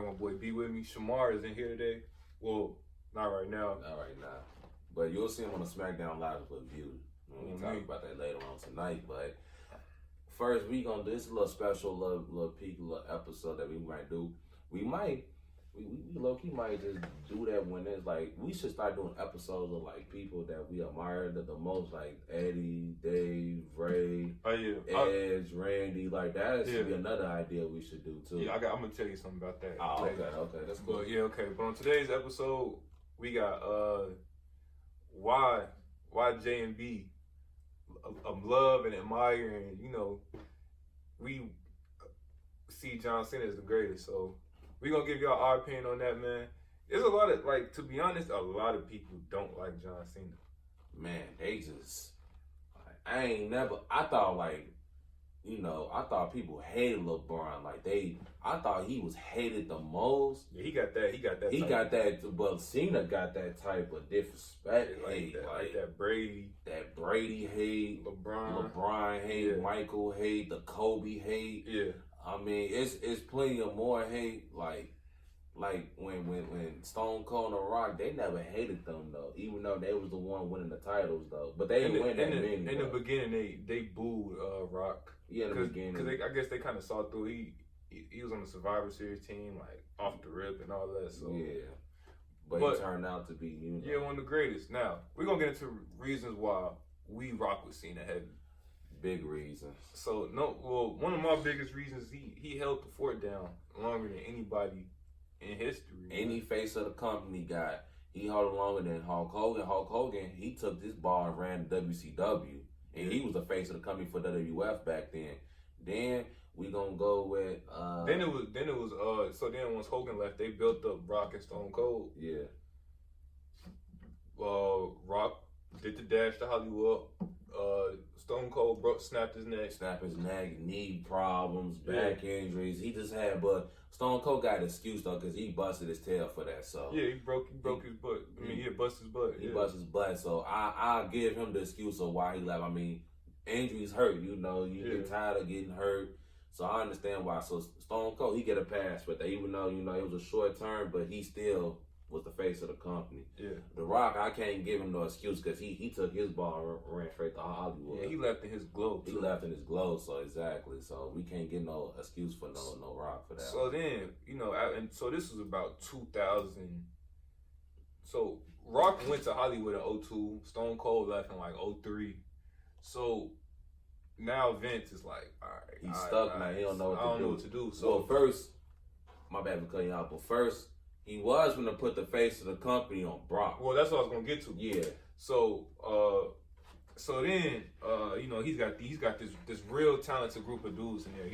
got my boy B with me. Shamar is in here today. Well, not right now. Not right now. But you'll see him on the SmackDown Live review. We'll talk about that later on tonight. But first, we gonna do this little special, little peek, little episode that we might do. We low-key might just do that when it's like, we should start doing episodes of like people that we admire the most, like Eddie, Dave, Ray, Edge, Randy, like that should be another idea we should do too. Yeah, I'm gonna tell you something about that. Oh, okay, that's cool. But on today's episode, we got why J and B love and admire, and we see John Cena as the greatest. So we're going to give y'all our opinion on that, man. There's a lot of, to be honest, a lot of people don't like John Cena. Man, they just, I thought people hated LeBron. I thought he was hated the most. Yeah, he got that. But Cena got that type of disrespect hate. Like that Brady. That Brady hate. LeBron hate. Yeah. Michael hate. The Kobe hate. Yeah. I mean, it's plenty of more hate. Like when Stone Cold and The Rock, they never hated them though, even though they was the one winning the titles though. But they didn't win that many. In the beginning, they booed Rock. Yeah, in the beginning. Because I guess they kind of saw through. He was on the Survivor Series team, off the rip and all that. So yeah, but he turned out to be one of the greatest. Now we're gonna get into reasons why we rock with Cena heavy. Big reasons. So one of my biggest reasons, he held the fort down longer than anybody in history. Any face of the company he held it longer than Hulk Hogan. Hulk Hogan, he took this ball and ran to WCW, and he was the face of the company for WWF back then. Then we gonna go with then it was so then once Hogan left, they built up Rock and Stone Cold. Yeah. Rock did the dash to Hollywood. Stone Cold snapped his neck. Knee problems, back injuries. He just had, but Stone Cold got an excuse though, because he busted his tail for that. So yeah, he broke his butt. I mean, he had busted his butt. He busted his butt. So I'll give him the excuse of why he left. I mean, injuries hurt. You get tired of getting hurt. So I understand why. So Stone Cold, he get a pass for that, even though it was a short term, but he still was the face of the company. Yeah. The Rock, I can't give him no excuse because he took his ball and ran straight to Hollywood. Yeah, he left in his glow too. He left in his glow, so exactly. So we can't get no excuse for no Rock for that. So then, and so this was about 2000. So Rock went to Hollywood in 2002. Stone Cold left in 2003. So now Vince is like, all right. He's stuck now. He don't know what to do. So first, my bad for cutting you out, but first, he was going to put the face of the company on Brock. Well, that's what I was going to get to. Yeah. So, then, he's got this real talented group of dudes in there.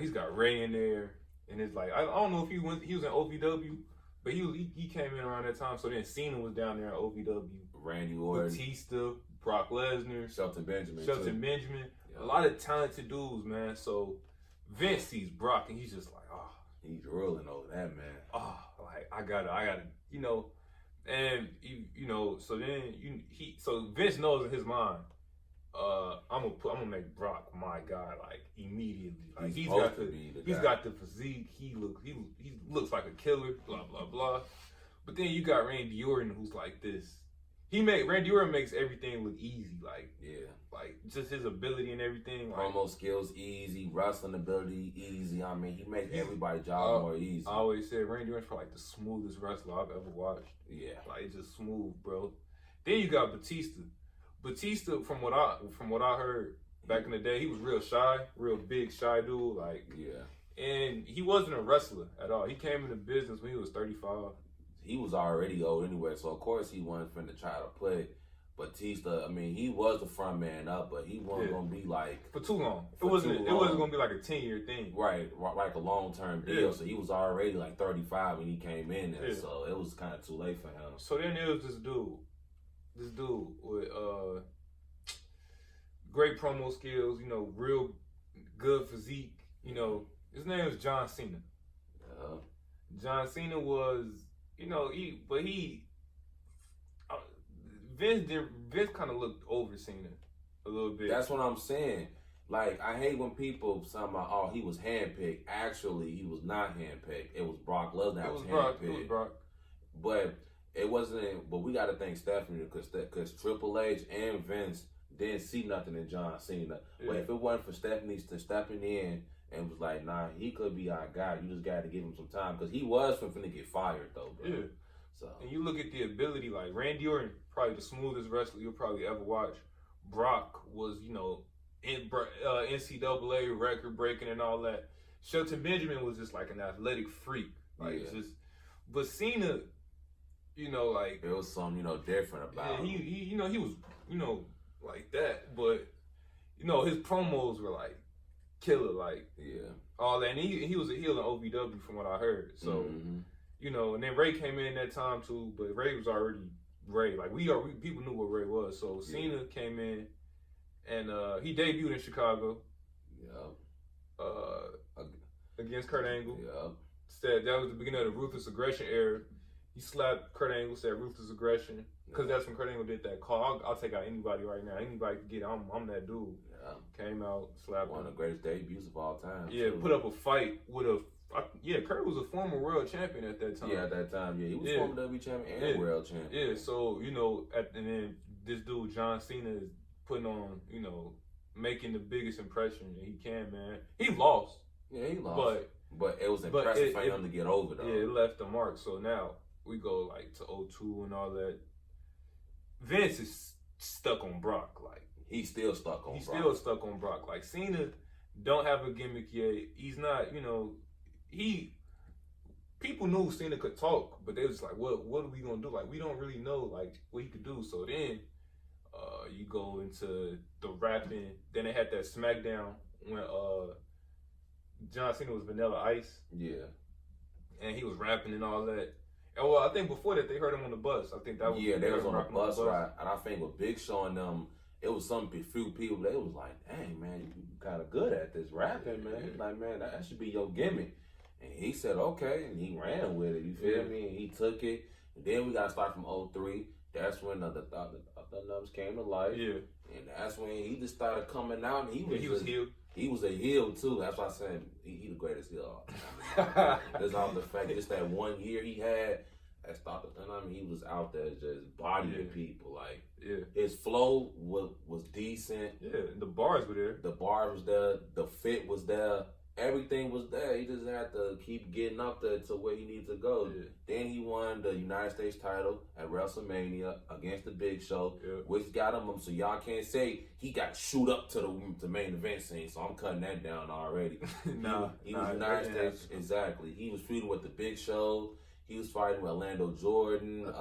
He's got Ray in there, and it's I don't know if he was in OVW, but he came in around that time. So then Cena was down there at OVW. Randy Orton, Batista, Brock Lesnar, Shelton Benjamin. Yeah. A lot of talented dudes, man. So Vince sees Brock, and he's just like, oh. He's rolling over that, man. Oh, I gotta, and so Vince knows in his mind, I'm gonna make Brock my guy immediately. He's got the physique. He looks like a killer. Blah blah blah. But then you got Randy Orton, who's like this. Randy Orton makes everything look easy. Just his ability and everything. Promo skills easy, wrestling ability easy. I mean, he makes everybody's job more easy. I always said Randy Orton's probably the smoothest wrestler I've ever watched. Yeah, it's just smooth, bro. Then you got Batista. Batista, from what I heard back in the day, he was real shy, real big shy dude. And he wasn't a wrestler at all. He came into business when he was 35. He was already old anyway, so of course he wasn't finna try to put Batista. I mean, he was the front man up, but he wasn't gonna be for too long. It wasn't gonna be a 10-year thing. Right, like a long-term deal. Yeah. So he was already 35 when he came in there, so it was kind of too late for him. So then there was this dude with great promo skills, real good physique. His name was John Cena. John Cena was, Vince kind of looked over Cena a little bit. That's what I'm saying. Like, I hate when people say, oh, he was handpicked. Actually, he was not handpicked. It was Brock Lesnar that was handpicked. It was Brock. But it wasn't. But we got to thank Stephanie because Triple H and Vince didn't see nothing in John Cena. Yeah. But if it wasn't for Stephanie stepping in and was like, nah, he could be our guy. You just got to give him some time because he was finna get fired though, bro. Yeah. So and you look at the ability, like Randy Orton, probably the smoothest wrestler you'll probably ever watch. Brock was, in NCAA record breaking and all that. Shelton Benjamin was just like an athletic freak, like just. But Cena, like there was something different about him. He was like that, but his promos were like killer, like all that. And he was a heel in OVW from what I heard. So and then Ray came in that time too, but Ray was already Ray. Like we people knew what Ray was. So Cena came in, and he debuted in Chicago. Against Kurt Angle. Said that was the beginning of the Ruthless Aggression era. He slapped Kurt Angle, said Ruthless Aggression, because that's when Kurt Angle did that call. I'll take out anybody right now. Anybody can get it. I'm that dude. Came out, slapped one him. of the greatest debuts of all time. Yeah, put up a fight with Kurt was a former world champion at that time. Yeah, at that time, he was former WWE champion and world champion. Yeah, so and then this dude John Cena is putting on, making the biggest impression that he can, man. He lost. Yeah, he lost. But it was impressive for him to get over, though. Yeah, it left a mark. So now we go like to 02 and all that. Vince is stuck on Brock. Like he's still stuck on. Still stuck on Brock. Like Cena don't have a gimmick yet. He's not. People knew Cena could talk, but they was like, what are we gonna do? Like we don't really know like what he could do. So then you go into the rapping. Then they had that SmackDown when John Cena was Vanilla Ice. Yeah. And he was rapping and all that. And well, I think before that they heard him on the bus. I think that was they was on the bus ride. And I think with Big Show and them, it was some few people that was like, dang man, you kind of good at this rapping, man. He was like, man, that should be your gimmick. And he said, okay, and he ran with it. You feel me? And he took it. And then we got to start from 03. That's when the numbers came to life. Yeah. And that's when he just started coming out. And he was healed. He was a heel too. That's why I said he the greatest heel. There's all the fact just that 1 year he had that stopped. He was out there just bodying people. Like his flow was decent. Yeah, the bars were there. The bars was there. The fit was there. Everything was there. He just had to keep getting up there to where he needs to go. Yeah. Then he won the United States title at WrestleMania against the Big Show, which got him. So y'all can't say he got shoot up to the main event scene. So I'm cutting that down already. He was United States. Exactly. He was feuding with the Big Show. He was fighting with Orlando Jordan.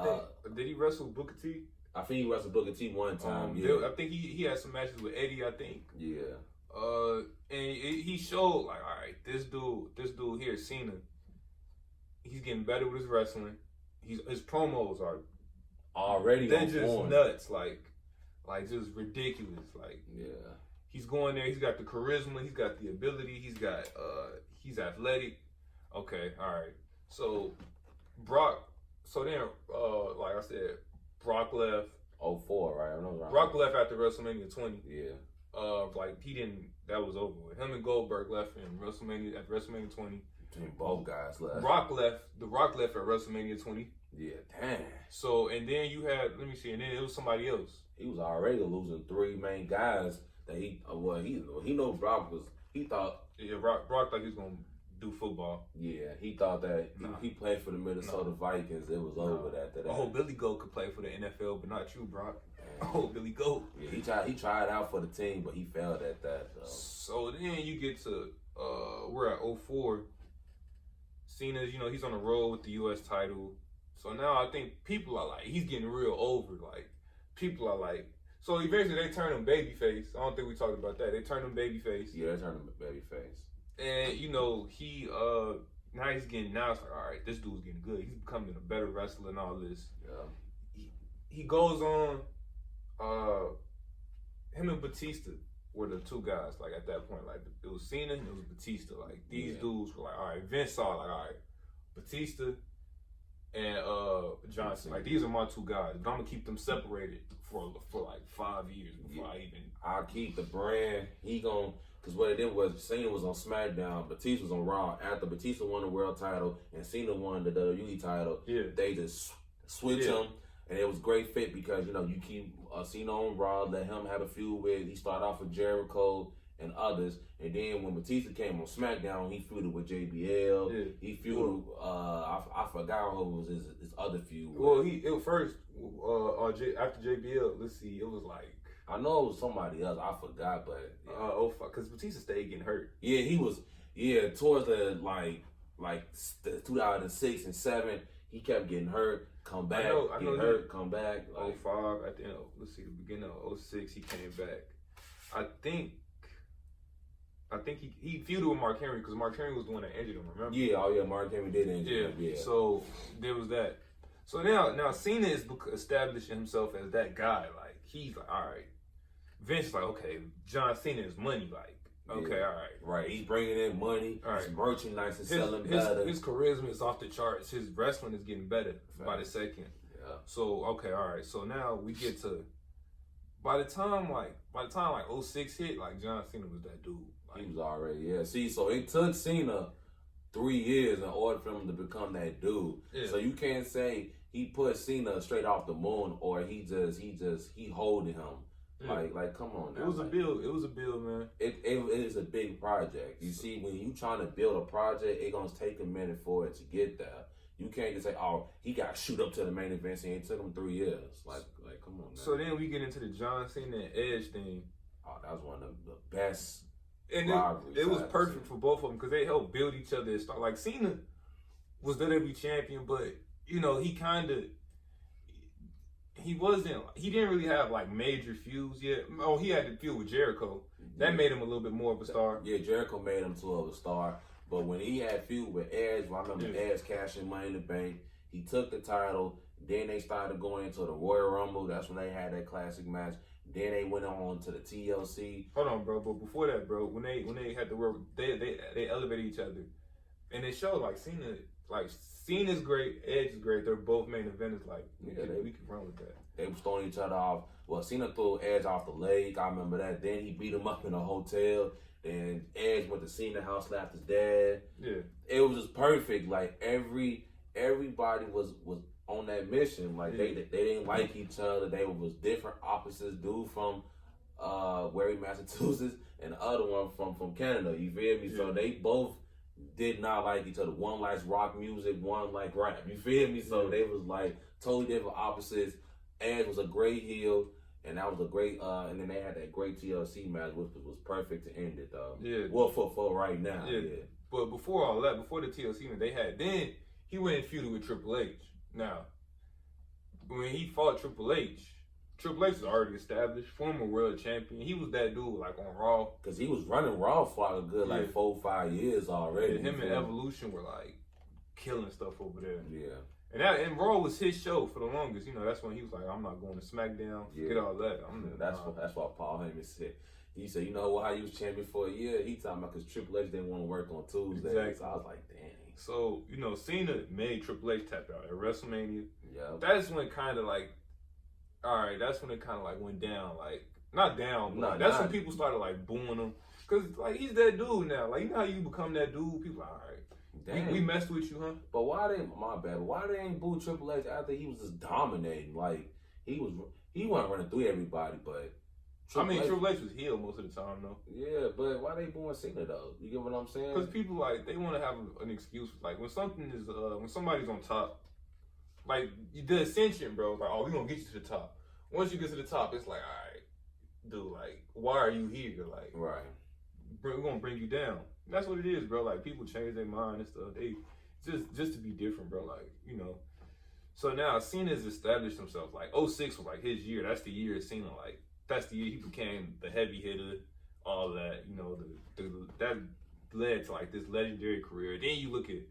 Did he wrestle Booker T? I think he wrestled Booker T one time. I think he had some matches with Eddie. I think. Yeah. And he showed like, all right, this dude here, Cena, he's getting better with his wrestling. His promos are already they're just nuts, like just ridiculous. Like he's going there. He's got the charisma. He's got the ability. He's athletic. Okay, all right. So Brock. So then, like I said, Brock left. 04, right? Brock left after WrestleMania 20. Yeah. He didn't. That was over with. Him and Goldberg left in WrestleMania at WrestleMania 20. Both guys left. Rock left. The Rock left at WrestleMania 20. Yeah, damn. So and then you had and then it was somebody else. He was already losing three main guys that he know Brock was. He thought Brock thought he was gonna do football. Yeah, he thought that he played for the Minnesota Vikings. It was over after that. Oh, Billy Goat could play for the NFL, but not you, Brock. Oh, Billy Goat. Yeah, he tried out for the team, but he failed at that. So then you get to we're at 04. Cena's, he's on the road with the U.S. title. So now I think people are like, he's getting real over. Like, people are like, so eventually they turn him babyface. I don't think we talked about that. They turn him babyface. Yeah, they turn him babyface. And, he, now it's like, all right, this dude's getting good. He's becoming a better wrestler and all this. Yeah. He goes on, him and Batista were the two guys, like, at that point. Like, it was Cena and it was Batista. Like, these dudes were like, all right, Vince saw, like, all right, Batista and John Cena. Like, these are my two guys. But I'm gonna keep them separated for like 5 years before I even. I'll keep the brand. He gon' because what it did was Cena was on SmackDown, Batista was on Raw. After Batista won the world title and Cena won the WWE title, they just switch him, and it was great fit because you keep Cena on Raw, let him have a feud with. He started off with Jericho and others, and then when Batista came on SmackDown, he feuded with JBL. Yeah. He feuded. I forgot who was his other feud. Well, it was first after JBL. Let's see, it was like I know it was somebody else. I forgot, but because Batista stayed getting hurt. Yeah, he was. Yeah, towards the the 2006 and 7, he kept getting hurt. Come back, get hurt, come back. 05 at the end. Let's see, the beginning of 06, he came back. I think he feuded with Mark Henry because Mark Henry was the one that injured him. Remember? Yeah, Mark Henry did injure him. Yeah. So there was that. So now Cena is establishing himself as that guy. Like, he's like, all right. Vince is like, okay, John Cena is money. Like, okay, all right. Right. He's bringing in money. All right. His merchandise is selling better. His charisma is off the charts. His wrestling is getting better by the second. Yeah. So okay, all right. So now we get to by the time 06 hit, like John Cena was that dude. Like, he was already See, so it took Cena 3 years in order for him to become that dude. Yeah. So you can't say he put Cena straight off the moon or he holding him. Yeah. Like, come on now. It was a build. It was a build, man. It is a big project. You see, when you trying to build a project, it's gonna take a minute for it to get there. You can't just say, "Oh, he got to shoot up to the main event," and it took him 3 years. Like, come on, man. So then we get into the John Cena and Edge thing. Oh, that was one of the best. And it was perfect for both of them because they helped build each other. Like, Cena was WWE champion, but he didn't really have like major feuds yet. Oh, he had to feud with Jericho. That made him a little bit more of a star. Yeah, Jericho made him of a star. But when he had feud with Edge, I remember Edge cashing Money in the Bank. He took the title. Then they started going into the Royal Rumble. That's when they had that classic match. Then they went on to the TLC. Hold on, bro. But before that, bro, when they had the work, they elevated each other, and they showed like Cena's great, Edge is great. They're both main eventers. Like, we can run with that. They were throwing each other off. Well, Cena threw Edge off the leg. I remember that. Then he beat him up in a hotel. Then Edge went to Cena house, slapped his dad. Yeah, it was just perfect. Like, everybody was on that mission. Like, they didn't like each other. They was different opposites. Dude from Wareham, Massachusetts, and the other one from Canada. You feel me? Yeah. So they both did not like each other. One likes rock music, one like rap. You feel me? So they was like totally different opposites. Edge was a great heel, and that was a great. And then they had that great TLC match, which was perfect to end it though. Yeah. Well, for right now. Yeah. But before all that, before the TLC match, then he went and feuded with Triple H. Now, when he fought Triple H was already established, former world champion. He was that dude like on Raw. Because he was running Raw for a good 4 or 5 years already. Him and Evolution were like killing stuff over there. Yeah. And Raw was his show for the longest. That's when he was like, I'm not going to SmackDown. Forget all that. That's what Paul Heyman said. He said, how you was champion for a year? He talking about because Triple H didn't want to work on Tuesdays. Exactly. So I was like, dang. So, Cena made Triple H tap out at WrestleMania. Yeah. That's when kind of like, all right, that's when it kind of like went down. Like, not down, but that's when people started like booing him. Because, like, he's that dude now. Like, how you become that dude? People are, all right, we messed with you, huh? But why they ain't boo Triple H after he was just dominating? Like, he wasn't running through everybody, but Triple H was heel most of the time, though. Yeah, but why they booing Cena though? You get what I'm saying? Because people they want to have an excuse. Like, when somebody's on top, like the Ascension, bro. Like, oh, we gonna get you to the top. Once you get to the top, it's like, all right, dude. Like, why are you here? Like, right. We're gonna bring you down. That's what it is, bro. Like, people change their mind and stuff. They just to be different, bro. Like, So now Cena's established himself. Like, 06 was like his year. That's the year Cena like. That's the year he became the heavy hitter, all that, that led to like this legendary career. Then you look at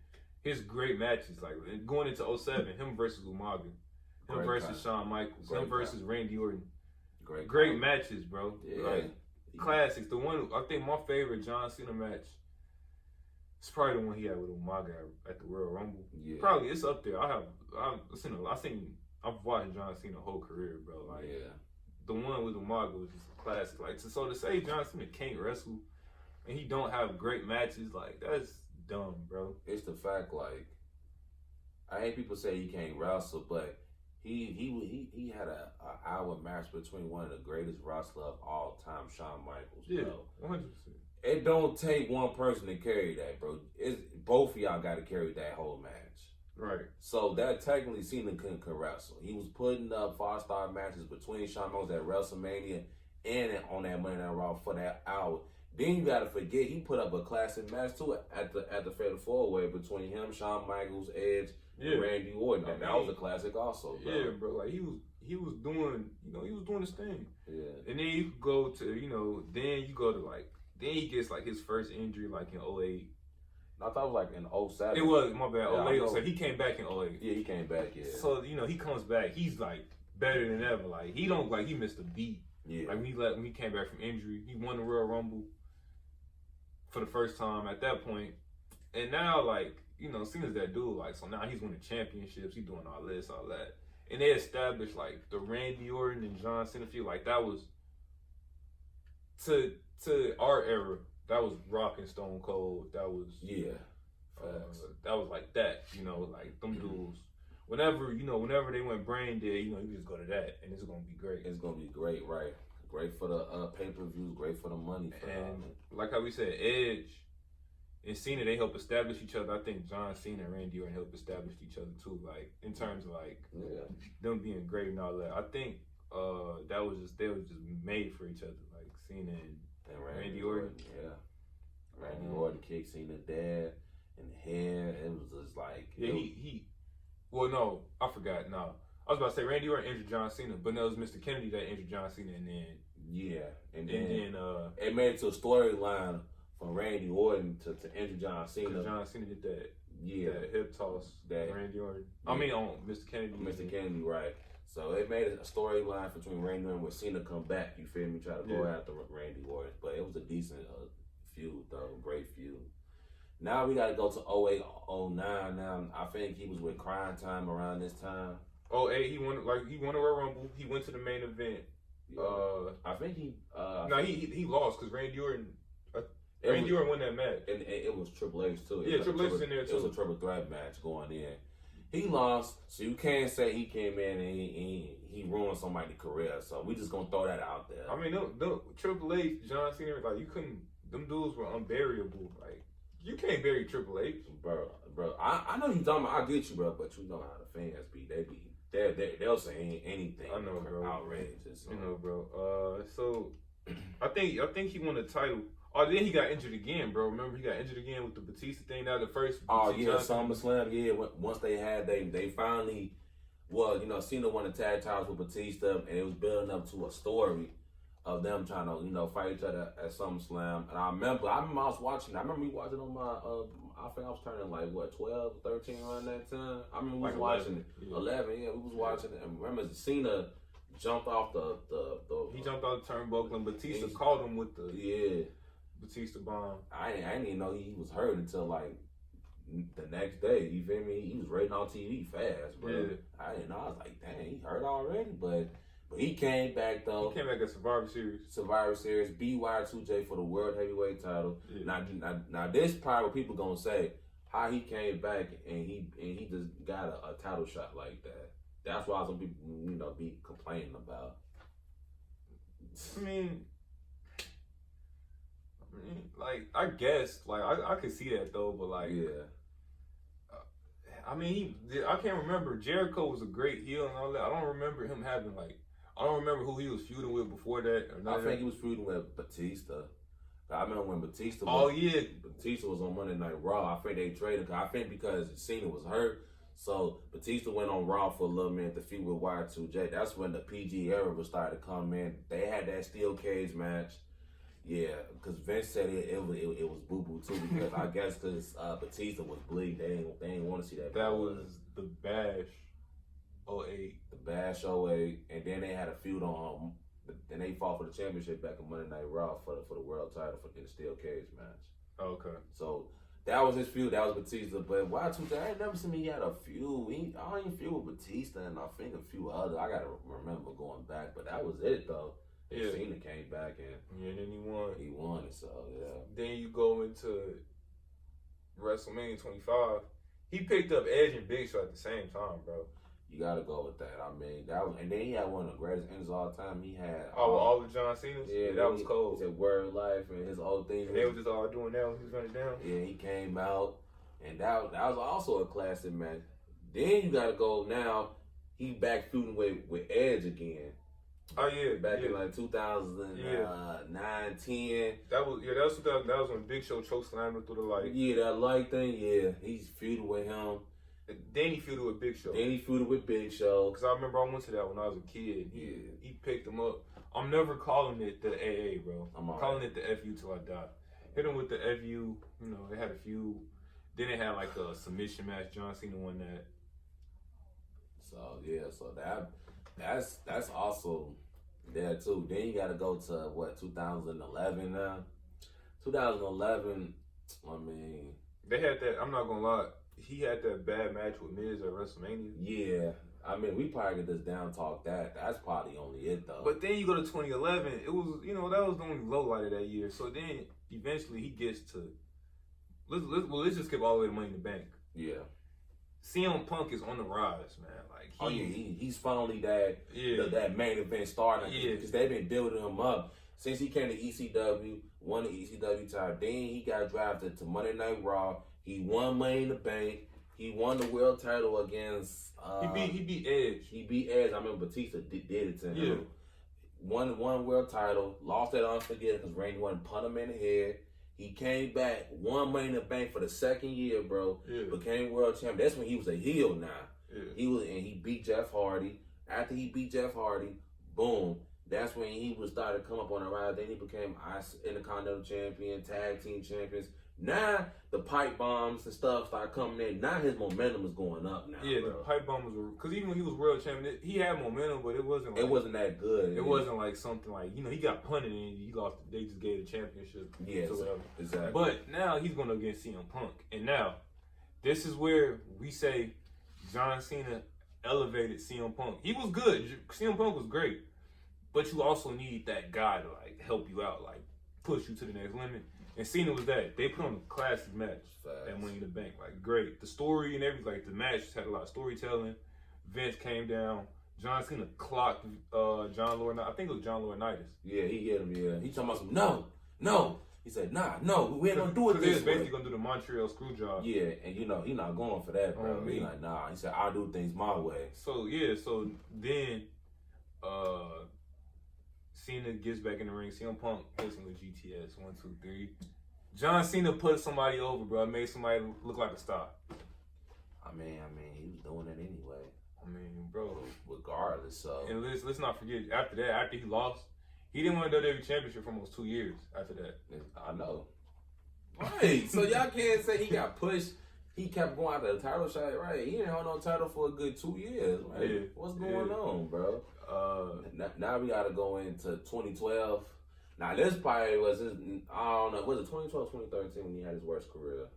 his great matches, like going into 07, him versus Umaga, him versus Shawn Michaels, him versus Randy Orton. Great matches, bro. Yeah. Like, classics. The one, I think my favorite John Cena match. It's probably the one he had with Umaga at the Royal Rumble. Yeah. Probably it's up there. I've watched John Cena whole career, bro. Like the one with Umaga was just a classic. Like so to say John Cena can't wrestle and he don't have great matches, like that's dumb, bro. It's the fact, like, I hate people say he can't wrestle, but he had an hour match between one of the greatest wrestlers of all time, Shawn Michaels. Yeah, bro. 100%. It don't take one person to carry that, bro. It's both of y'all got to carry that whole match. Right. So that technically Cena couldn't wrestle. He was putting up 5-star matches between Shawn Michaels at WrestleMania and on that Monday Night Raw for that hour. Then you gotta forget he put up a classic match too at the Fatal 4-Way between him, Shawn Michaels, Edge, and Randy Orton. That was a classic also, bro. Yeah, bro. Like he was doing, he was doing his thing. Yeah. And then you go to, then you go to then he gets like his first injury like in 08. I thought it was like in 07. It was, my bad, Yeah, 08. So he came back in 08. Yeah, he came back, yeah. So, he comes back, he's like better than ever. Like he don't he missed a beat. Yeah. Like when he came back from injury, he won the Royal Rumble for the first time at that point. And now Cena's that dude, so now he's winning championships, he's doing all this, all that. And they established the Randy Orton and John Cena feud, that was to our era. That was Rock and Stone Cold. That was that was like that. Them dudes. Whenever they went brain dead, you just go to that, and it's gonna be great. It's gonna be great, right? Great for the pay-per-views. Great for the money. And like how we said, Edge and Cena, they help establish each other. I think John Cena and Randy Orton help establish each other too. In terms of them being great and all that. I think they was just made for each other. Cena and Randy Orton. Yeah. Randy Orton kicked Cena dead in the head. It was just well, no, I forgot. No, I was about to say Randy Orton injured John Cena, but no, it was Mr. Kennedy that injured John Cena, and then it made it to a storyline from Randy Orton to injure John Cena. John Cena did that hip toss that Randy Orton. Yeah. I mean, on Mr. Kennedy. Mr. Kennedy, right. So it made a storyline between Randy Orton where Cena come back, you feel me, try to go after Randy Orton. But it was a decent feud, though, great feud. Now we got to go to 08, 09 now. I think he was with Crying Time around this time. 08, he won a Royal Rumble. He went to the main event. I think he... he lost because Randy Orton... Randy Orton won that match. And it was Triple H, too. Triple H was in there, too. It was a triple threat match going in. He lost, so you can't say he came in and he ruined somebody's career. So we just gonna throw that out there. I mean, Triple H, John Cena, you couldn't. Them dudes were unburiable. You can't bury Triple H, bro. I know you talking about. I get you, bro, but you know how the fans be. They'll say anything. I know, bro. Outrageous. You know, bro. So I think he won the title. Oh, then he got injured again, bro. Remember, he got injured again with the Batista thing. Now the first. SummerSlam. Yeah, once they finally, Cena won the tag titles with Batista, and it was building up to a story of them trying to, fight each other at SummerSlam. And I remember I was watching. I remember me watching on my. I think I was turning 12, 13 around that time. I remember we was watching 11. Yeah, we was watching it. And remember Cena jumped off the. He jumped off the turnbuckle, and Batista called him with the Batista bomb. I didn't even know he was hurt until the next day. You feel me? He was rating on TV fast, bro. Yeah. I didn't know. I was like, dang, he hurt already. But he came back though. He came back at Survivor Series. Beat Y2J for the World Heavyweight title. Yeah. Now this part what people gonna say how he came back and he just got a title shot like that. That's why some people be complaining about. I guess, I could see that though, but I can't remember. Jericho was a great heel and all that. I don't remember him having I don't remember who he was feuding with before that. I think he was feuding with Batista. I remember when Batista. Batista was on Monday Night Raw. I think they traded. I think because Cena was hurt, so Batista went on Raw for a little minute to feud with Y2J. That's when the PG era was starting to come in. They had that steel cage match. Yeah, because Vince said it was boo-boo too, because I guess because Batista was bleeding, they didn't want to see that. That was the Bash 08. The Bash 08, and then they had a feud on, then they fought for the championship back on Monday Night Raw for the world title in the steel cage match. Okay. So That was his feud. That was Batista. But Y2K, I ain't never seen he had a feud. I don't even feud with Batista, and I think a few other. I gotta remember going back, but that was it though. Yeah. Cena came back and then he won. He won it, so yeah. Then you go into WrestleMania 25. He picked up Edge and Big Show at the same time, bro. You gotta go with that. I mean, that was, and then he had one of the greatest endings of all time. He had all the John Cena's. Yeah, that was cold. He said Word Life and his old thing. And they were just all doing that when he was running down. Yeah, he came out, and that was also a classic match. Then you gotta go now. He back feuding with Edge again. Oh yeah, back in like 2009, 10. That was when Big Show chokeslammed him through the light. Yeah, that light thing. Yeah, he's feuding with him. Then he feuded with Big Show. Because I remember I went to that when I was a kid. He picked him up. I'm never calling it the AA, bro. I'm calling it the FU till I die. Hit him with the FU. You know, they had a few. Then they had like a submission match. John Cena won that. So yeah, that's also there too. Then you got to go to 2011 now. 2011. I mean, they had that. I'm not gonna lie. He had that bad match with Miz at WrestleMania. Yeah. I mean, we probably could just down talk that. That's probably only it, though. But then you go to 2011. It was, that was the only low light of that year. So then eventually he gets to. Let's just skip all the way to Money in the Bank. Yeah. CM Punk is on the rise, man. Like he's finally that main event star. Because they've been building him up since he came to ECW, won the ECW title. Then he got drafted to Monday Night Raw. He won Money in the Bank. He won the world title against. He beat Edge. He beat Edge. I remember Batista did it to him. Yeah. Won world title. Lost that Unforgettable because Randy wanted to punt him in the head. He came back, won Money in the Bank for the second year, bro. Yeah. Became world champion. That's when he was a heel now. Yeah. He beat Jeff Hardy. After he beat Jeff Hardy, boom. That's when he was started to come up on the rise. Then he became Intercontinental Champion, Tag Team Champions. Now the pipe bombs and stuff start coming in. Now his momentum is going up now. Yeah, bro. The pipe bombs were because even when he was world champion, he had momentum, but it wasn't. It wasn't that good. It wasn't like something like he got punted and he lost. They just gave the championship. Yeah, exactly. But now he's going to against CM Punk, and now this is where we say John Cena elevated CM Punk. He was good. CM Punk was great, but you also need that guy to like help you out, like push you to the next limit. And Cena was that. They put on a classic match at Money in the Bank. Like, great. The story and everything, like, the match had a lot of storytelling. Vince came down. John Cena clocked John Laurinaitis. I think it was John Laurinaitis. Yeah, he hit him, yeah. He talking about some, no. He said, no, we ain't gonna do it this way. He was basically gonna do the Montreal screw job. Yeah, and he not going for that, bro. He like, nah. He said, I'll do things my way. So then, Cena gets back in the ring. CM Punk hits him with GTS. 1, 2, 3. John Cena put somebody over, bro. Made somebody look like a star. I mean, he was doing it anyway. I mean, bro. Regardless, so. And let's not forget, after he lost, he didn't win the WWE Championship for almost 2 years after that. I know. Right. So y'all can't say he got pushed. He kept going after the title shot, right? He didn't hold no title for a good 2 years, right? Yeah. What's going on, bro? Now we got to go into 2012. Now this probably was his, I don't know, was it 2012, 2013 when he had his worst career?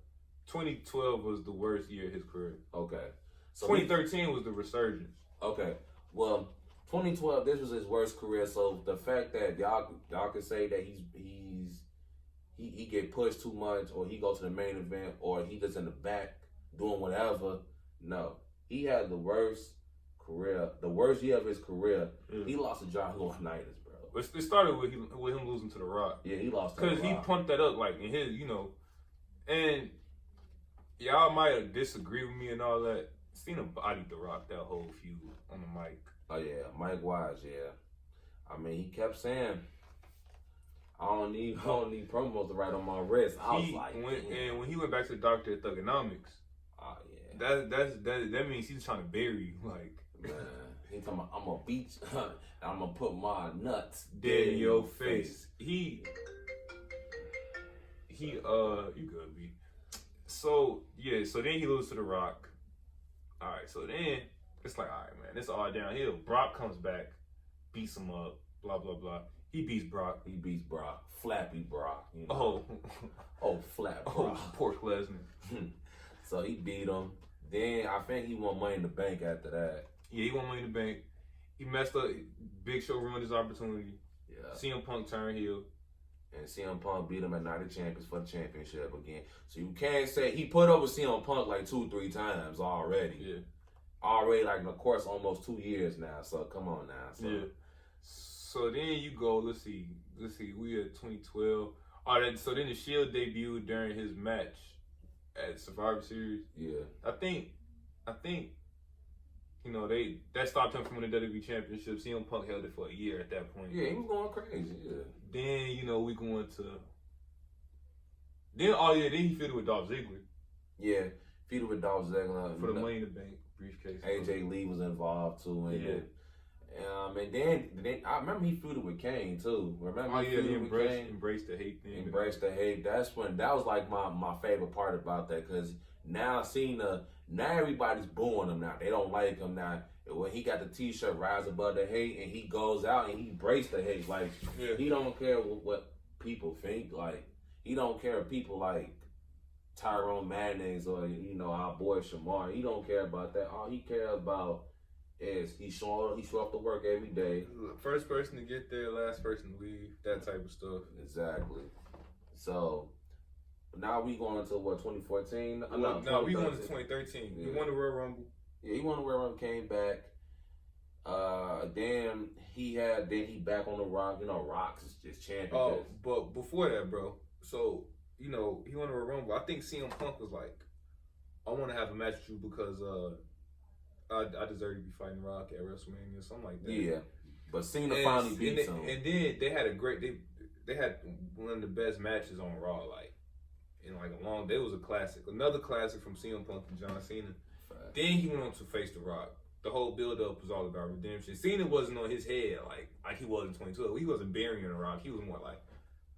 2012 was the worst year of his career. Okay. So 2013 was the resurgence. Okay. Well, 2012, this was his worst career. So the fact that y'all can say that he get pushed too much, or he goes to the main event, or he just in the back doing whatever. No, he had the worst career, the worst year of his career. He lost to John Laurinaitis, bro. It started with him losing to The Rock. Yeah, he lost because he pumped that up like in his, and y'all might disagree with me and all that. Cena bodied The Rock that whole feud on the mic. Oh yeah, Mike Wise, yeah. I mean, he kept saying, I don't need promos to write on my wrist. I was like, and when he went back to the doctor at Thugonomics, oh yeah, that means he's trying to bury you, like. Man, he talking about, I'm gonna beat you, I'm gonna put my nuts dead in your face. You good, B. So then he loses to The Rock. All right, so then it's like, all right, man, it's all downhill. Brock comes back, beats him up, blah blah blah. He beats Brock. He beats Brock. Flappy Brock. You know? Flat Brock. Oh, Pork Lesnar. So he beat him. Then I think he won Money in the Bank after that. Yeah, he won Money in the Bank. He messed up. Big Show ruined his opportunity. Yeah. CM Punk turned heel. And CM Punk beat him at Night of Champions for the championship again. So you can't say he put over CM Punk like 2-3 times already. Yeah. Already, like, of course, almost 2 years now. So come on now. So. Yeah. So then you go. Let's see. We at 2012. All right. So then the Shield debuted during his match at Survivor Series. Yeah. I think. You know, that stopped him from winning the WWE Championship. CM Punk held it for a year at that point. Yeah, he was going crazy. Yeah. Then we going to. Then he feuded with Dolph Ziggler. Yeah, feuded with Dolph Ziggler for the Money in the Bank briefcase. AJ Lee was involved too, and and then I remember he feuded with Kane too. Remember? He embraced the hate thing. Embraced the hate. That was like my favorite part about that, because now Cena. Now everybody's booing him now. They don't like him now. When he got the T-shirt Rise Above the Hate and he goes out and he embraced the hate. Like, he don't care what people think. Like, he don't care if people like Tyrone Mayonnaise or, our boy Shamar. He don't care about that. All he cares about is he show up to work every day. First person to get there, last person to leave. That type of stuff. Exactly. So... Now we going into 2014? No, we going to 2013. Yeah. He won the Royal Rumble. Yeah, he won the Royal Rumble, came back. Then he back on the Rock. Rock's is just champion. Oh, but before that, bro. So, he won the Royal Rumble. I think CM Punk was like, I want to have a match with you because I deserve to be fighting Rock at WrestleMania, something like that. Yeah, but Cena finally beat him. And then they had they had one of the best matches on Raw, like. It was a classic. Another classic from CM Punk and John Cena. Right. Then he went on to face The Rock. The whole build-up was all about redemption. Cena wasn't on his head like he was in 2012. He wasn't burying The Rock. He was more like,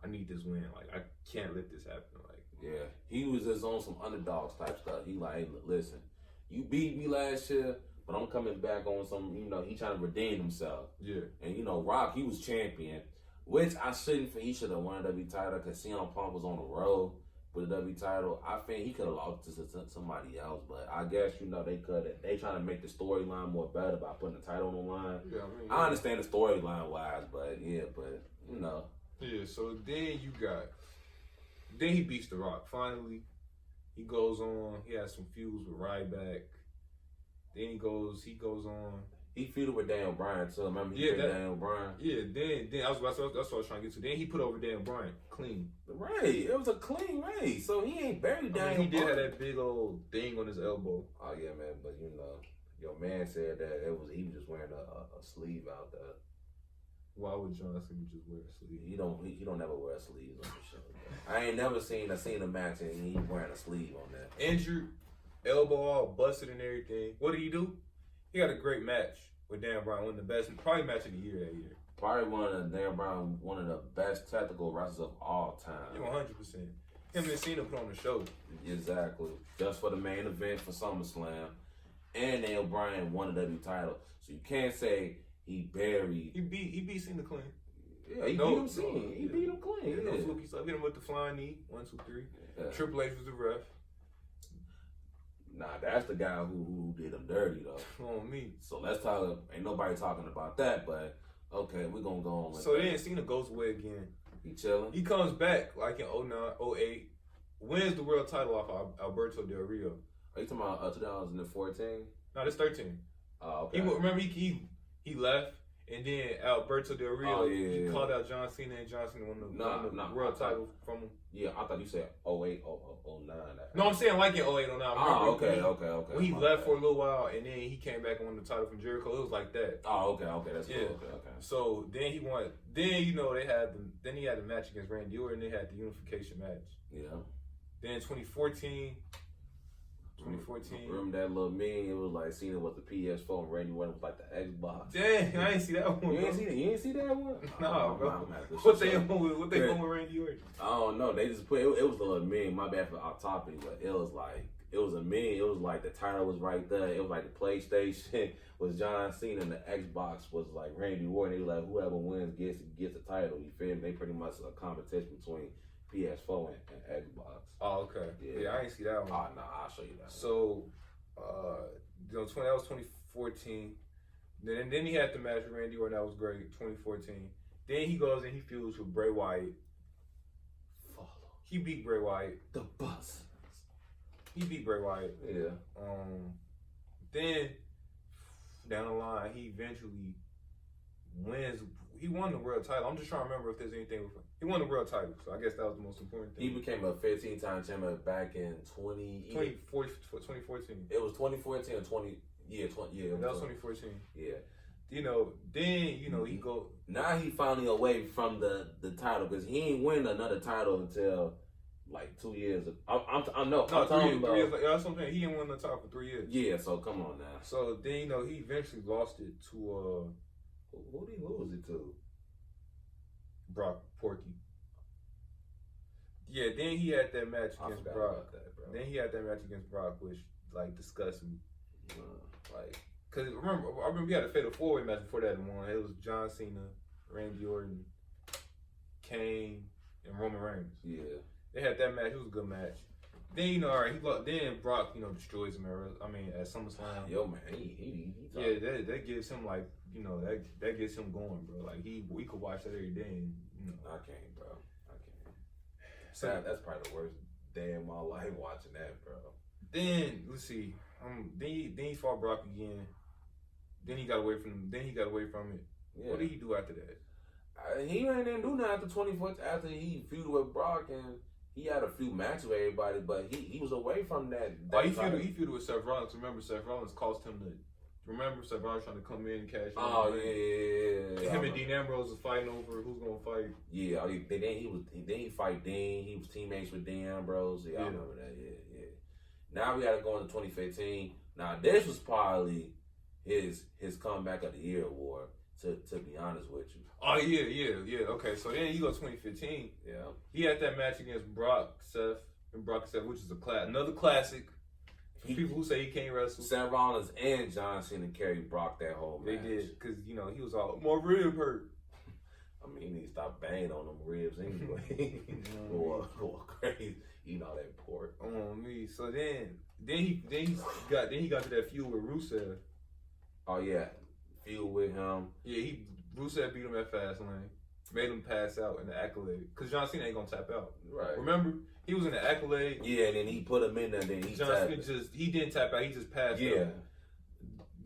I need this win. Like, I can't let this happen. Like, yeah. He was just on some underdogs type stuff. He like, hey, listen, you beat me last year, but I'm coming back on some, he trying to redeem himself. Yeah. And, Rock, he was champion, which I shouldn't think he should have won the WWE title because CM Punk was on the road. With the WWE title, I think he could have lost to somebody else, but I guess they could. They trying to make the storyline more better by putting the title on the line. Yeah, I understand the storyline wise, but Yeah, so then then he beats The Rock. Finally, he goes on. He has some feuds with Ryback. Then he goes on. He feuded with Daniel Bryan too. Remember Daniel Bryan? Yeah, then that's what I was trying to get to. Then he put over Daniel Bryan clean. Right, it was a clean race. So he ain't buried Daniel. He did have that big old thing on his elbow. Oh yeah, man. But your man said that he was just wearing a sleeve out there. Why would John Cena just wear a sleeve? He don't never wear sleeves on the show. I ain't never seen a match and he wearing a sleeve on that. Injured, elbow all busted and everything. What did he do? He had a great match with Dan Bryan, one of the best, probably match of the year that year. Probably one of the best technical wrestlers of all time. Yeah, 100%. Him and Cena put on the show. Exactly. Just for the main event for SummerSlam. And Daniel Bryan won the WWE title. So you can't say he buried. He beat Cena clean. Yeah, he beat him clean. He beat him clean. Yeah. No fluky stuff. Hit him with the flying knee. 1, 2, 3. Yeah. Triple H was the ref. Nah, that's the guy who did him dirty though. On me. So let's talk. Ain't nobody talking about that, but okay, we're gonna go on with so that. Then Cena goes away again. He chilling. He comes back like in 09, 08. Wins the world title off of Alberto Del Rio. Are you talking about 2014? No, that's 13. Oh, okay. Remember he left, and then Alberto Del Rio he called out John Cena, and John Cena won the world title from him. Yeah, I thought you said 08, 09. No, I'm saying like in 08, 09. Oh, okay. When he left for a little while, and then he came back and won the title from Jericho. It was like that. Oh, okay. That's cool. Okay. So then he won. Then he had the match against Randy Orton. They had the unification match. Yeah. Then 2014. Remember that little meme? It was like Cena was the PS4 and Randy Orton was like the Xbox. Dang, I ain't see that one. You ain't see that one? No, bro. What they on with Randy Orton? I don't know. They just put it was a little meme. My bad for off topic, but it was like it was a meme. It was like the title was right there. It was like the PlayStation was John Cena and the Xbox was like Randy Orton. They were like, whoever wins gets the title. You feel me? They pretty much a competition between PS4 and Xbox. Oh, okay. Yeah, I ain't see that one. Oh, no, I'll show you that one. So, that was 2014. Then he had the match with Randy Orton. That was great. 2014. Then he goes and he feuds with Bray Wyatt. He beat Bray Wyatt. The bus. He beat Bray Wyatt. Yeah. Then down the line, he eventually wins. He won the world title. I'm just trying to remember if there's anything with him. He won the world title, so I guess that was the most important thing. He became a 15-time champion back in 2014. It was 2014 or 20. Yeah, that was 2014. Yeah. Then he go. Now he finally away from the title because he ain't win another title until like 2 years. I'm 3 years. That's what I'm saying. He didn't win the title for 3 years. Yeah, so come on now. So then he eventually lost it to who did he lose it to? Brock Porky. Yeah, then he had that match against Brock. Then he had that match against Brock, which like disgusted me. Like, cause I remember we had a fatal 4-way match before that one. It was John Cena, Randy Orton, Kane, and Roman Reigns. Yeah, they had that match. It was a good match. Then then Brock destroys him at SummerSlam. Yo man, he that gives him like that gets him going, bro. Like we could watch that every day. And, I can't, bro. I can't. So that's probably the worst day of my life watching that, bro. Then let's see. Then he fought Brock again. Then he got away from him. Yeah. What did he do after that? He didn't do nothing after 24th. After he feuded with Brock and he had a few matches with everybody, but he was away from that. He feuded with Seth Rollins. Remember, Seth Rollins cost him the. Remember, Seth Rollins trying to come in and cash in. Oh yeah. Him and Dean Ambrose was fighting over who's gonna fight. Yeah. Then he fight Dean. He was teammates with Dean Ambrose. Yeah, I remember that. Yeah. Now we got to go into 2015. Now this was probably his comeback of the year award. To be honest with you. Oh yeah. Okay, so then you go 2015. Yeah. He had that match against Seth, which is another classic. For people who say he can't wrestle. Seth Rollins and John Cena carried Brock that whole match. They did, because he was all more rib hurt. I mean, he need to stop banging on them ribs anyway. Or crazy, eating all that pork. Me. So then he got to that feud with Rusev. Oh yeah, feud with him. Yeah, Rusev beat him at Fastlane, made him pass out in the Accolade, because John Cena ain't gonna tap out. Right. Remember, he was in the Accolade. Yeah, and then he put him in there. Then John Cena he didn't tap out. He just passed out. Yeah.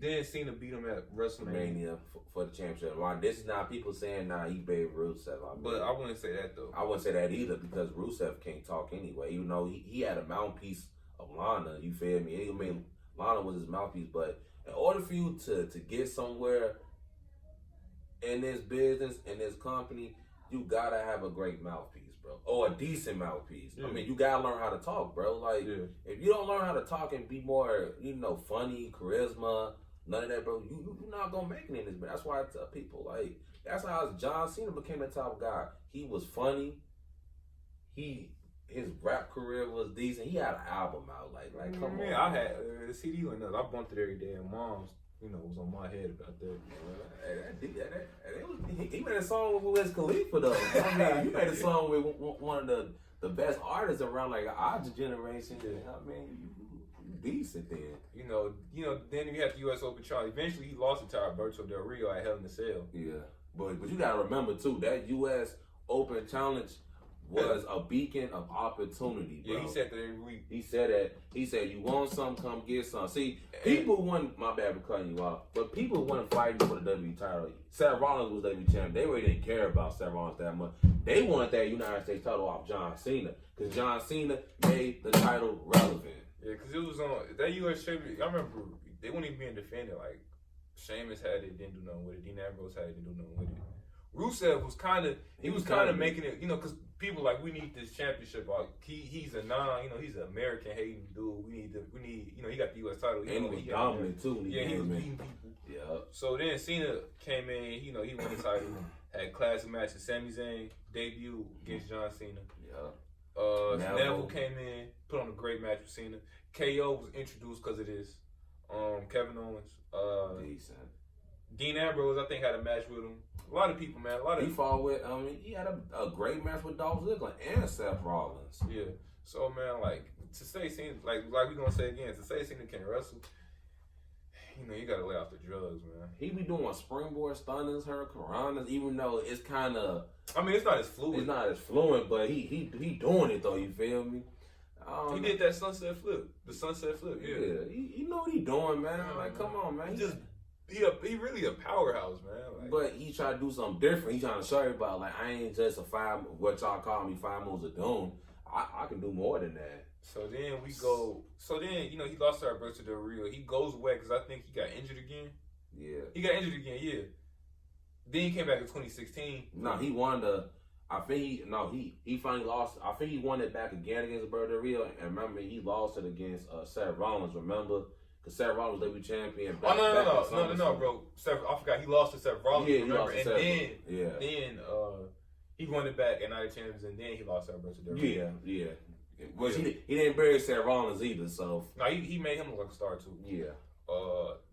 Then Cena beat him at WrestleMania for the championship. This is not people saying he beat Rusev. But I wouldn't say that though. I wouldn't say that either because Rusev can't talk anyway. Even though he had a mouthpiece of Lana, you feel me? I mean, Lana was his mouthpiece, but in order for you to get somewhere in this business, in this company, you gotta have a great mouthpiece, bro, or a decent mouthpiece. Yeah. I mean, you gotta learn how to talk, bro. Like, if you don't learn how to talk and be more, funny, charisma, none of that, bro, you're not gonna make it in this. But that's why I tell people, like, that's how John Cena became the top guy. He was funny. His rap career was decent. He had an album out, like come on. I had the CD went nuts. I bumped it every day, and Mom's, was on my head about that. He made a song with Wiz Khalifa though. I mean, you made a song with one of the best artists around, like our generation. I mean, you decent then. Then you had the U.S. Open challenge. Eventually, he lost it to Alberto Del Rio at Hell in a Cell. Yeah, but you gotta remember too that U.S. Open challenge was a beacon of opportunity, bro. Yeah, he said that every week. He said that. He said, you want some, come get some. See, people want, my bad for cutting you off, but people weren't fighting for the WWE title. Seth Rollins was WWE champion. They really didn't care about Seth Rollins that much. They wanted that United States title off John Cena, because John Cena made the title relevant. Yeah, because it was on, that U.S. champion, I remember, they weren't even being defended. Like, Sheamus had it, didn't do nothing with it. Dean Ambrose had it, didn't do nothing with it. Rusev was kind of making it, because people like, we need this championship. He's a he's an American hating dude. We need, he got the U.S. title. And he was dominant too. Yeah, he was beating people. Yeah. So then Cena came in, he won the title, had classic matches. Sami Zayn debut against John Cena. Yeah. Neville came in, put on a great match with Cena. KO was introduced because of this. Kevin Owens. Decent. Dean Ambrose, I think, had a match with him. A lot of people, man. He fought with. He had a great match with Dolph Ziggler and Seth Rollins. Yeah. So, man, like to say Cena, like we gonna say again, to say Cena can't wrestle, you gotta lay off the drugs, man. He be doing springboard stunners, hurricanranas, even though it's kind of. It's not as fluid. It's not as fluent, but he doing it though. You feel me? He did that sunset flip. The sunset flip. Yeah. He know what he doing, man. Like, come on, man. He really a powerhouse, man. Like, but he try to do something different. He trying to show everybody, like, I ain't just what y'all call me 5 moves of doom. I can do more than that. So then he lost to Alberto Del Rio. He goes away because I think he got injured again. Yeah. He got injured again, yeah. Then he came back in 2016. No, he won he finally lost. I think he won it back again against Alberto Del Rio. And remember, he lost it against Seth Rollins, remember? Because Seth Rollins was WWE champion. No, bro. I forgot he lost to Seth Rollins. Yeah, he lost to Seth. Then he won it back at Night of Champions, and then he lost to Alberto Del Rio. Yeah. Which he didn't bury Seth Rollins either, so. No, he made him look like a star too. Yeah.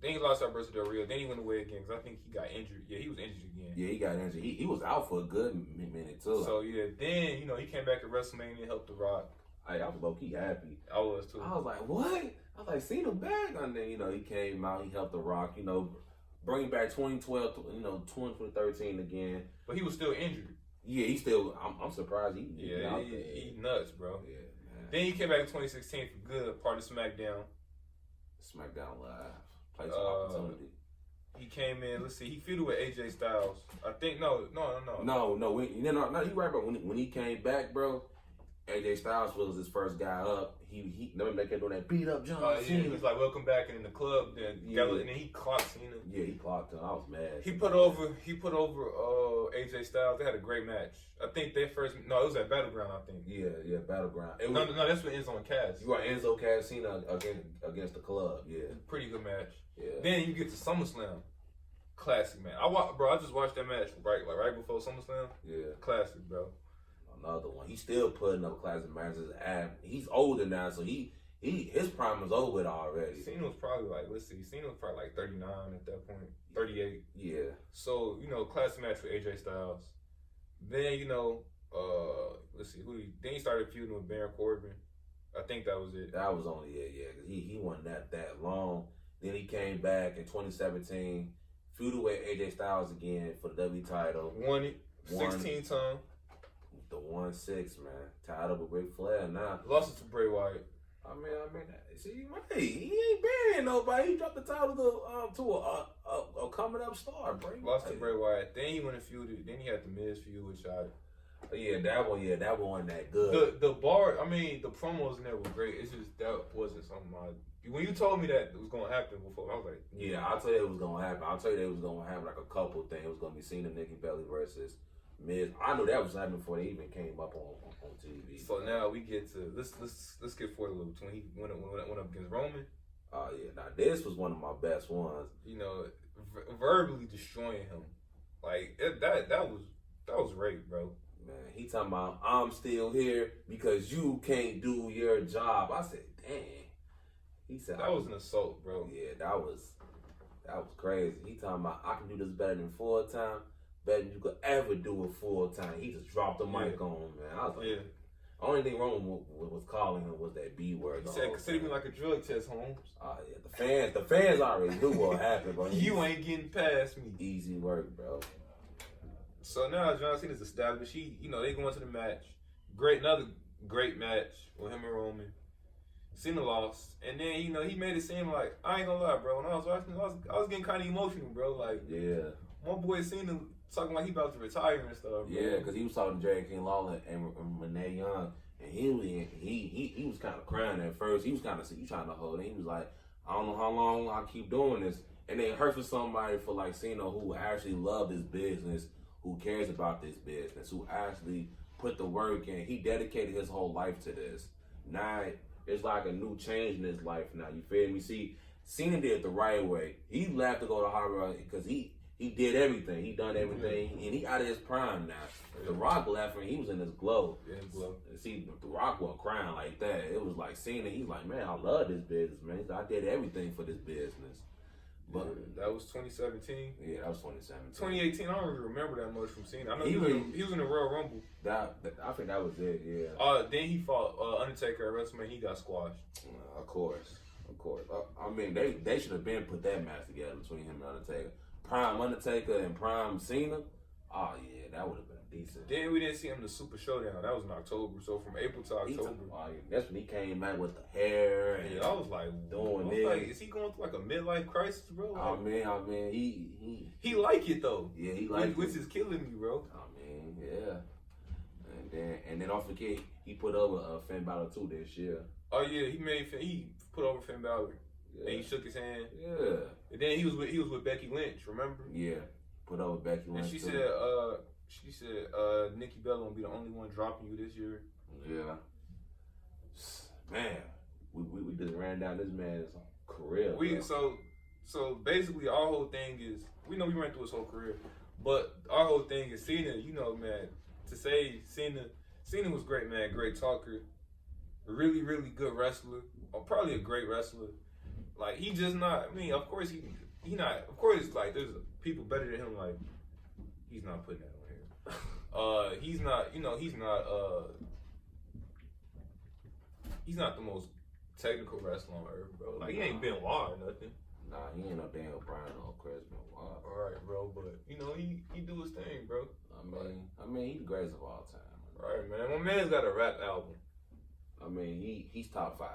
Then he lost to Alberto Del Rio. Then he went away again because I think he got injured. Yeah, he was injured again. Yeah, he got injured. He was out for a good minute too. So yeah, then he came back at WrestleMania, helped The Rock. I was low key happy. I was too. I was like, what? I was like, Cena back, and then he came out, he helped The Rock, bring back 2012, 2013 again. But he was still injured. Yeah, he still. I'm surprised he. He nuts, bro. Yeah, man. Then he came back in 2016 for good, part of SmackDown. SmackDown Live, place of opportunity. He came in. Let's see. He feuded with AJ Styles. I think no. No. You right, bro. When he came back, bro, AJ Styles was his first guy up. He never make him doing that beat up John Cena. He was like, welcome back, and in the club, and then he clocked Cena. Yeah, he clocked him. I was mad. He put over AJ Styles. They had a great match. I think it was at Battleground, I think. Yeah, Battleground. No, that's what Enzo and Cass. You are Enzo Cass Cena against the club. Yeah, pretty good match. Yeah. Then you get to SummerSlam. Classic, man. I just watched that match right before SummerSlam. Yeah. Classic, bro. Another one. He's still putting up classic matches. He's older now, so his prime is over already. Cena was probably Cena was probably like 39 at that point, 38. Yeah. So classic match for AJ Styles. Then let's see then he started feuding with Baron Corbin. I think that was it. That was only it, yeah. Cause he wasn't that long. Then he came back in 2017, feuded with AJ Styles again for the W title. Won it 16 times. The 1-6, man. Tied up with Ric Flair now. Lost it to Bray Wyatt. I mean, see, hey, he ain't burying nobody. He dropped the title to a coming up star, Bray. Lost to Bray Wyatt. Then he went and feuded. Then he had the Miz feud with Shotty. That one wasn't that good. The promos in there were great. It's just that wasn't something when you told me that it was gonna happen before, I was like, yeah, I'll tell you it was gonna happen. I'll tell you it was gonna happen like a couple things. It was gonna be Cena, Nikki Bella versus Miz. I knew that was happening before they even came up on TV. So now we get to let's get forward a little bit when he went up against Roman. Oh yeah, now this was one of my best ones. Verbally destroying him, like that was rape, bro. Man, he talking about I'm still here because you can't do your job. I said, dang. He said that was an assault, bro. Yeah, that was crazy. He talking about I can do this better than full time. Better than you could ever do it full time. He just dropped the mic on him, man. I was like, only thing wrong was calling him was that B word. He said, consider me like a drug test, Holmes. Yeah, the fans already knew what happened, bro. You ain't getting past me. Easy work, bro. So now John Cena's established. They go into the match. Another great match with him and Roman. Cena lost, and then he made it seem like I ain't gonna lie, bro. When I was watching, I was getting kind of emotional, bro. Like, yeah, my boy Cena talking like he about to retire and stuff. Bro. Yeah, because he was talking to Jerry King Lawler and Renee Young, and he was kind of crying at first. He was kind of trying to hold it. He was like, I don't know how long I'll keep doing this, and it hurt for somebody for like Cena who actually loved his business, who cares about this business, who actually put the work in. He dedicated his whole life to this. Now it's like a new change in his life now. You feel me? See, Cena did it the right way. He left to go to Hollywood because he he did everything. He done everything, and he out of his prime now. The Rock left him. He was in his glow. Yeah, his glow. See, The Rock wasn't crying like that. It was like Cena. He's like, man, I love this business, man. I did everything for this business. But that was 2017. Yeah, that was 2017. 2018, I don't really remember that much from Cena. I know he was in the Royal Rumble. I think that was it. Yeah. Then he fought Undertaker at WrestleMania. He got squashed. Of course. I mean, they should have been put that match together between him and Undertaker. Prime Undertaker and Prime Cena. Oh yeah, that would have been decent. Then we didn't see him in the Super Showdown. That was in October. So from April to October. That's when he came back with the hair. And I was like, doing this. Like, is he going through like a midlife crisis, bro? Like, I mean, he like it though. Yeah, he like it, which is killing me, bro. I mean, yeah. And then don't forget, he put over Finn Balor too this year. Oh yeah, he put over Finn Balor. Yeah. And he shook his hand. Yeah. And then he was with Becky Lynch, remember? Yeah. Put over Becky Lynch. And she said Nikki Bella will be the only one dropping you this year. Yeah. Man, we just ran down this man's career. So basically our whole thing is, we know we ran through his whole career, but our whole thing is Cena, you know, man, to say Cena was great, man, great talker, really, really good wrestler, or probably a great wrestler. Like, he just not, I mean, of course he not, of course, like, there's people better than him, like, he's not putting that on here. He's not, you know, he's not the most technical wrestler on earth, bro. Like, he ain't Benoit or nothing. Nah, he ain't no Daniel Bryan or Chris Benoit. Alright, bro, but, you know, he do his thing, bro. I mean, he's the greatest of all time. Right, man. My man's got a rap album. I mean, he's top 5.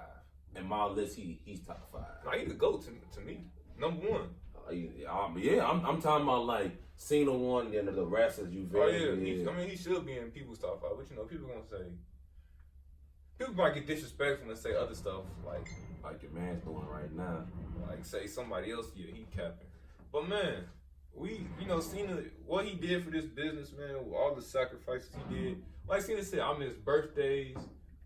In my list, he's top 5. Nah, he's the GOAT to me. Number 1. Yeah, I'm talking about like Cena 1 and the wrestlers you very. Oh yeah, I mean he should be in people's top 5, but you know people gonna say, people might get disrespectful and say other stuff like your man's doing right now. Like say somebody else, yeah, he capping. But man, Cena, what he did for this business, man, with all the sacrifices he did. Like Cena said, I miss birthdays,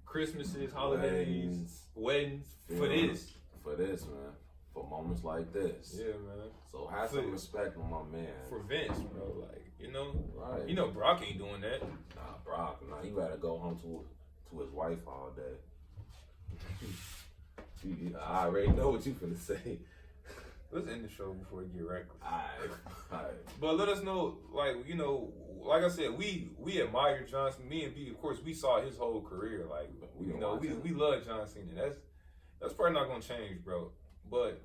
Christmases, holidays, weddings for this. For this, man. For moments like this. Yeah, man. So have some respect on my man. For Vince, bro. Like, you know. Right. You know Brock ain't doing that. Nah, Brock, he gotta go home to his wife all day. I already know what you finna say. Let's end the show before we get reckless. Alright. But let us know, like, you know, like I said, we admire John Cena. Me and B, of course, we saw his whole career. Like, we love John Cena. That's probably not gonna change, bro. But,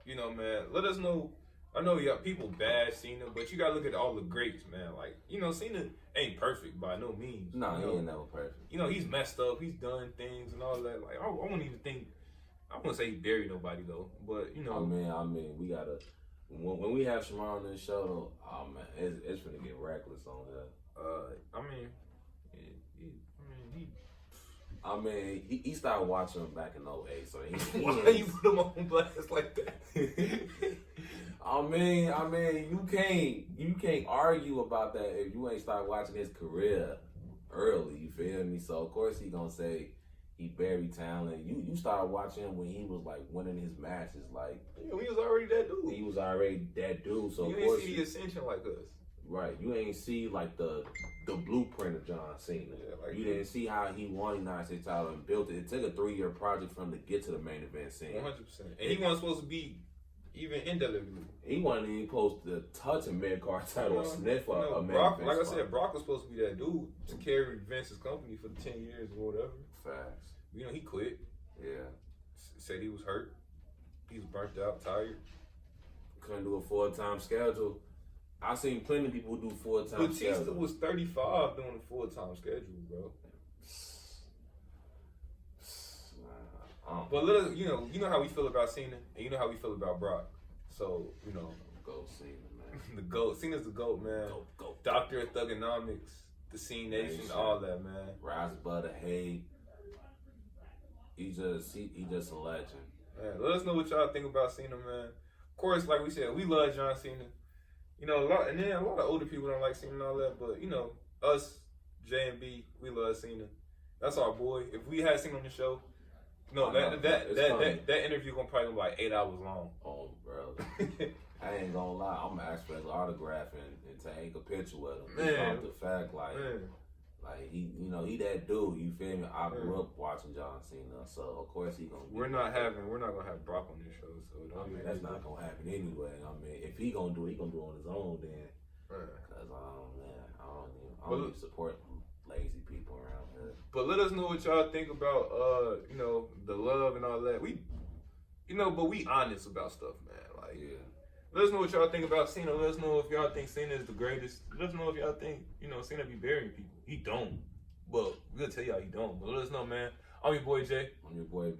you know, man, let us know. I know you got people bash Cena, but you gotta look at all the greats, man. Like, you know, Cena ain't perfect by no means. No, he ain't never perfect. You know, he's messed up. He's done things and all that. Like, I wouldn't even think. I wouldn't say he buried nobody though, but you know. I mean, we gotta. When we have Shamar on this show, oh man, it's gonna get reckless on here. He started watching him back in 08, so why you put him on blast like that? I mean, you can't argue about that if you ain't started watching his career early. You feel me? So of course he gonna say he buried talent. You started watching him when he was like winning his matches. Like, he was already that dude. He was already that dude. So you of course ain't see the ascension like us. Right. You ain't see like the blueprint of John Cena. Yeah, like you didn't see how he won the United States title and built it. It took a 3-year project for him to get to the main event scene. 100%. And he wasn't supposed to be even in WWE. He wasn't even supposed to touch a mid-card title or sniff a main Brock, event like spot. I said, Brock was supposed to be that dude to carry Vince's company for 10 years or whatever. Facts. You know, he quit. Yeah. Said he was hurt. He was burnt out, tired. Couldn't do a full-time schedule. I seen plenty of people who do full-time schedule. Batista was 35 doing a full-time schedule, bro. But let us, you know how we feel about Cena, and you know how we feel about Brock. So, you know, GOAT Cena, man. The GOAT. Cena's the GOAT, man. GOAT. Doctor of Thugonomics, the Scene Nation, all that, man. Rise above the hate. He just a legend. Man, let us know what y'all think about Cena, man. Of course, like we said, we love John Cena. You know, a lot of older people don't like Cena and all that, but you know, us, J and B, we love Cena. That's our boy. If we had Cena on the show, that interview gonna probably be like 8 hours long. Oh, bro. I ain't gonna lie. I'm gonna ask for his autograph and take a picture with him. Man. Off the fact, like he, you know, he that dude. You feel me? I grew up watching John Cena, so of course he gonna. We're not gonna have Brock on this show, so I mean, that's not gonna happen anyway. I mean, if he gonna do it, he gonna do it on his own then. Cause I don't even support lazy people around here. But let us know what y'all think about you know, the love and all that. We, you know, but we honest about stuff, man. Like, let us know what y'all think about Cena. Let us know if y'all think Cena is the greatest. Let us know if y'all think, you know, Cena be burying people. He don't. But we'll tell y'all he don't. But let us know, man. I'm your boy Jay. I'm your boy